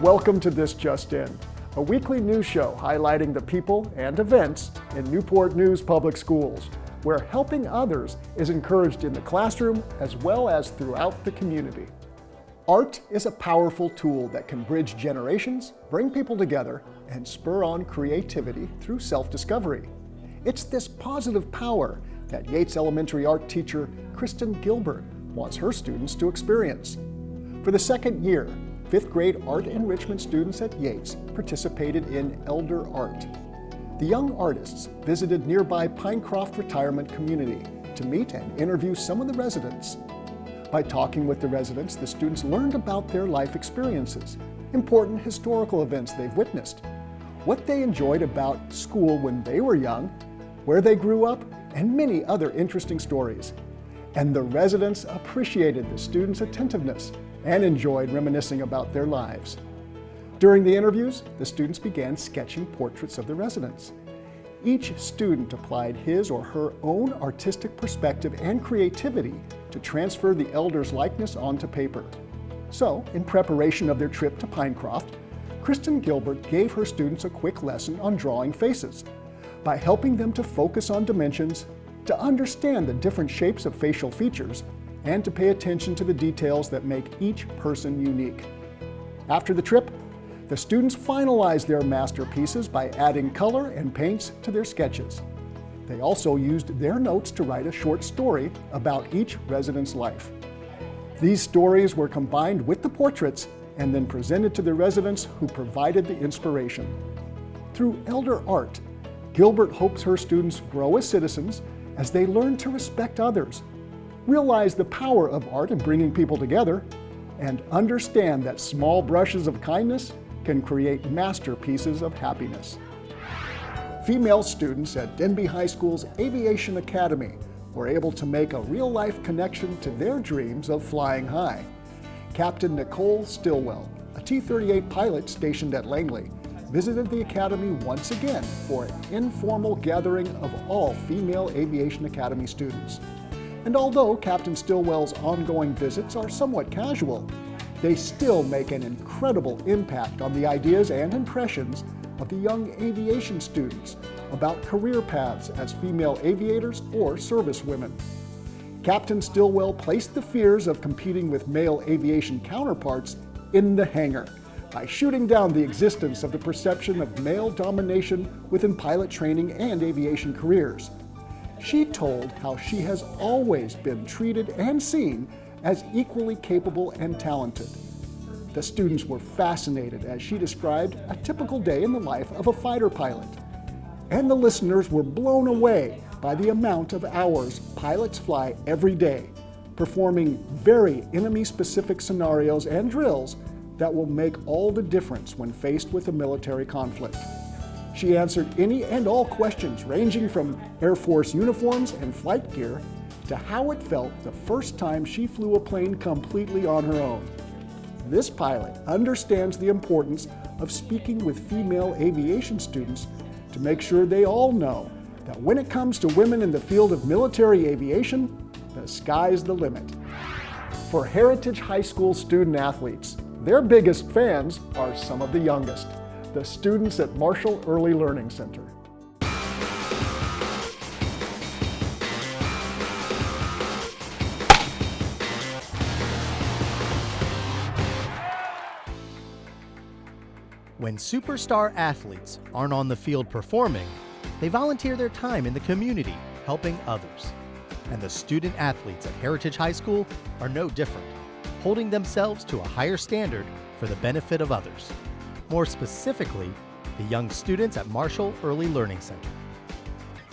Welcome to This Just In, a weekly news show highlighting the people and events in Newport News Public Schools, where helping others is encouraged in the classroom as well as throughout the community. Art is a powerful tool that can bridge generations, bring people together, and spur on creativity through self-discovery. It's this positive power that Yates Elementary art teacher Kristen Gilbert wants her students to experience. For the second year, fifth grade art enrichment students at Yates participated in Elder Art. The young artists visited nearby Pinecroft Retirement Community to meet and interview some of the residents. By talking with the residents, the students learned about their life experiences, important historical events they've witnessed, what they enjoyed about school when they were young, where they grew up, and many other interesting stories. And the residents appreciated the students' attentiveness and enjoyed reminiscing about their lives. During the interviews, the students began sketching portraits of the residents. Each student applied his or her own artistic perspective and creativity to transfer the elders' likeness onto paper. So, in preparation of their trip to Pinecroft, Kristen Gilbert gave her students a quick lesson on drawing faces by helping them to focus on dimensions, to understand the different shapes of facial features, and to pay attention to the details that make each person unique. After the trip, the students finalized their masterpieces by adding color and paints to their sketches. They also used their notes to write a short story about each resident's life. These stories were combined with the portraits and then presented to the residents who provided the inspiration. Through Elder Art, Gilbert hopes her students grow as citizens as they learn to respect others, realize the power of art in bringing people together, and understand that small brushes of kindness can create masterpieces of happiness. Female students at Denby High School's Aviation Academy were able to make a real-life connection to their dreams of flying high. Captain Nicole Stillwell, a T-38 pilot stationed at Langley, visited the Academy once again for an informal gathering of all female Aviation Academy students. And although Captain Stillwell's ongoing visits are somewhat casual, they still make an incredible impact on the ideas and impressions of the young aviation students about career paths as female aviators or servicewomen. Captain Stillwell placed the fears of competing with male aviation counterparts in the hangar by shooting down the existence of the perception of male domination within pilot training and aviation careers. She told how she has always been treated and seen as equally capable and talented. The students were fascinated as she described a typical day in the life of a fighter pilot. And the listeners were blown away by the amount of hours pilots fly every day, performing very enemy-specific scenarios and drills that will make all the difference when faced with a military conflict. She answered any and all questions ranging from Air Force uniforms and flight gear to how it felt the first time she flew a plane completely on her own. This pilot understands the importance of speaking with female aviation students to make sure they all know that when it comes to women in the field of military aviation, the sky's the limit. For Heritage High School student athletes, their biggest fans are some of the youngest, the students at Marshall Early Learning Center. When superstar athletes aren't on the field performing, they volunteer their time in the community helping others. And the student athletes at Heritage High School are no different, holding themselves to a higher standard for the benefit of others. More specifically, the young students at Marshall Early Learning Center.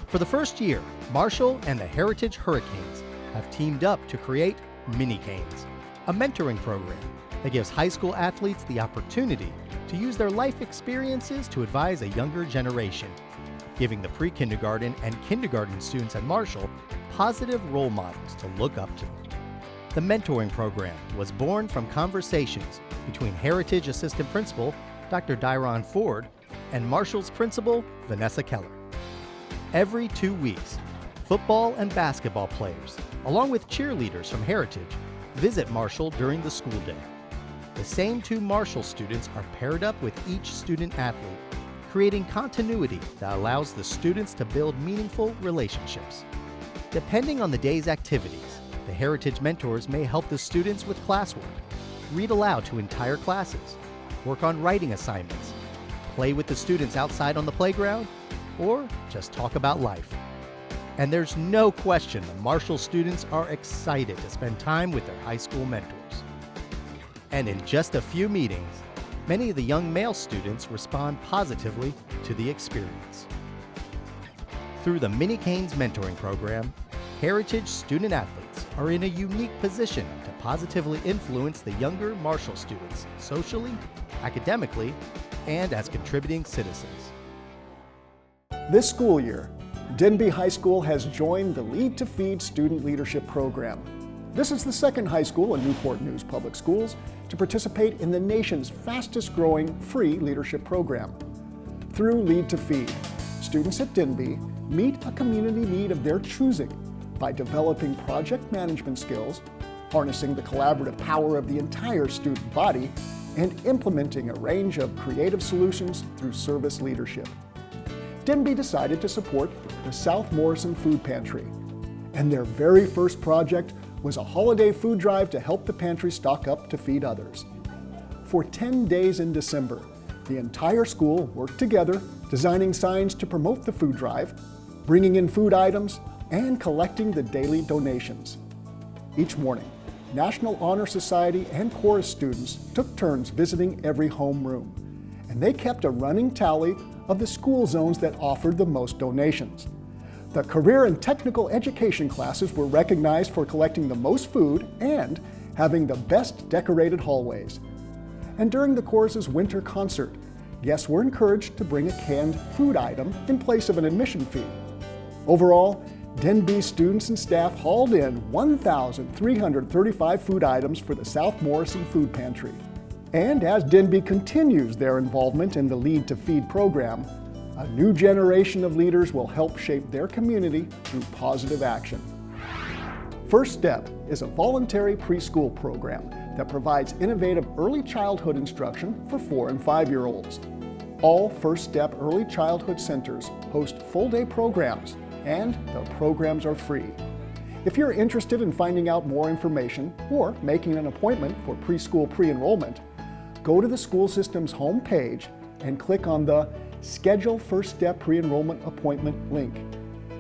For the first year, Marshall and the Heritage Hurricanes have teamed up to create Mini Canes, a mentoring program that gives high school athletes the opportunity to use their life experiences to advise a younger generation, giving the pre-kindergarten and kindergarten students at Marshall positive role models to look up to. The mentoring program was born from conversations between Heritage Assistant Principal Dr. Dyron Ford and Marshall's Principal Vanessa Keller. Every 2 weeks, football and basketball players, along with cheerleaders from Heritage, visit Marshall during the school day. the same two Marshall students are paired up with each student athlete, creating continuity that allows the students to build meaningful relationships. Depending on the day's activities, the Heritage Mentors may help the students with classwork, read aloud to entire classes, work on writing assignments, play with the students outside on the playground, or just talk about life. And there's no question the Marshall students are excited to spend time with their high school mentors. And in just a few meetings, many of the young male students respond positively to the experience. Through the Mini Canes mentoring program, Heritage student athletes are in a unique position to positively influence the younger Marshall students socially, academically, and as contributing citizens. This school year, Denby High School has joined the Lead to Feed student leadership program. This is the second high school in Newport News Public Schools to participate in the nation's fastest growing free leadership program. Through Lead to Feed, students at Denby meet a community need of their choosing by developing project management skills, harnessing the collaborative power of the entire student body, and implementing a range of creative solutions through service leadership. Denby decided to support the South Morrison Food Pantry, and their very first project was a holiday food drive to help the pantry stock up to feed others. For 10 days in December, the entire school worked together, designing signs to promote the food drive, bringing in food items, and collecting the daily donations. Each morning, National Honor Society and chorus students took turns visiting every homeroom, and they kept a running tally of the school zones that offered the most donations. The career and technical education classes were recognized for collecting the most food and having the best decorated hallways. And during the chorus's winter concert, guests were encouraged to bring a canned food item in place of an admission fee. Overall, Denby students and staff hauled in 1,335 food items for the South Morrison Food Pantry. And as Denby continues their involvement in the Lead to Feed program, a new generation of leaders will help shape their community through positive action. First Step is a voluntary preschool program that provides innovative early childhood instruction for 4 and 5-year-olds. All First Step early childhood centers host full-day programs, and the programs are free. If you're interested in finding out more information or making an appointment for preschool pre-enrollment, go to the school system's homepage and click on the Schedule First Step Pre-Enrollment Appointment link.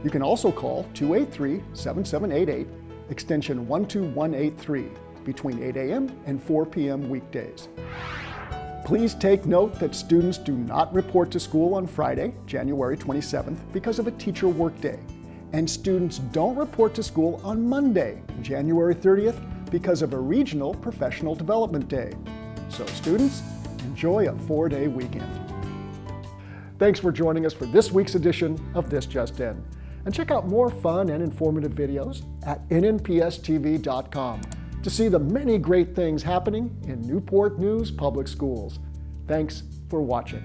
You can also call 283-7788, extension 12183, between 8 a.m. and 4 p.m. weekdays. Please take note that students do not report to school on Friday, January 27th, because of a teacher workday, and students don't report to school on Monday, January 30th, because of a regional professional development day. So students, enjoy a 4-day weekend. Thanks for joining us for this week's edition of This Just In. And check out more fun and informative videos at nnpstv.com to see the many great things happening in Newport News Public Schools. Thanks for watching.